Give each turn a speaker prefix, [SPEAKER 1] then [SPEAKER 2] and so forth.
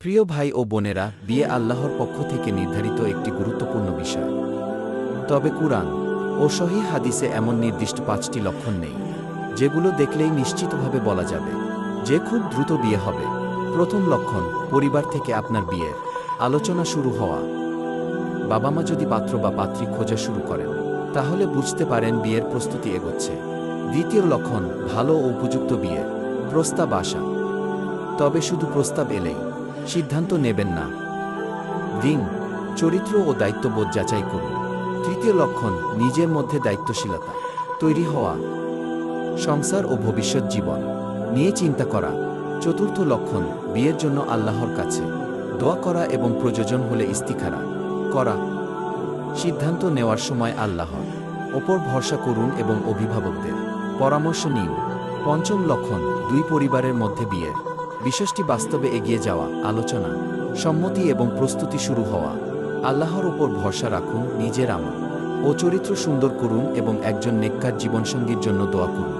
[SPEAKER 1] প্রিয় ভাই ও বোনেরা, বিয়ে আল্লাহর পক্ষ থেকে নির্ধারিত একটি গুরুত্বপূর্ণ বিষয়। তবে কুরআন ও সহিহ হাদিসে এমন নির্দিষ্ট 5টি লক্ষণ নেই, যেগুলো দেখলেই নিশ্চিতভাবে বলা যাবে যে খুব দ্রুত বিয়ে হবে। প্রথম লক্ষণ, পরিবার থেকে আপনার বিয়ের আলোচনা শুরু হওয়া। বাবা মা যদি পাত্র বা পাত্রী খোঁজা শুরু করেন, তাহলে বুঝতে পারেন বিয়ের প্রস্তুতি এগোচ্ছে। দ্বিতীয় লক্ষণ, ভালো ও উপযুক্ত বিয়ের প্রস্তাব আসা। তবে শুধু প্রস্তাব এলেই সিদ্ধান্ত নেবেন না। দিন, চরিত্র ও দায়িত্ববোধ যাচাই করুন। তৃতীয় লক্ষণ, নিজের মধ্যে দায়িত্বশীলতা তৈরি হওয়া। সংসার ও ভবিষ্যৎ জীবন নিয়ে চিন্তা করা। চতুর্থ লক্ষণ, বিয়ের জন্য আল্লাহর কাছে দোয়া করা এবং প্রয়োজন হলে ইস্তিখারা করা। সিদ্ধান্ত নেওয়ার সময় আল্লাহর ওপর ভরসা করুন এবং অভিভাবকদের পরামর্শ নিন। পঞ্চম লক্ষণ, দুই পরিবারের মধ্যে বিয়ের বিষয়টি বাস্তবে এগিয়ে যাওয়া, আলোচনা, সম্মতি এবং প্রস্তুতি শুরু হওয়া। আল্লাহর ওপর ভরসা রাখুন, নিজের আমল ও চরিত্র সুন্দর করুন এবং একজন নেককার জীবনসঙ্গীর জন্য দোয়া করুন।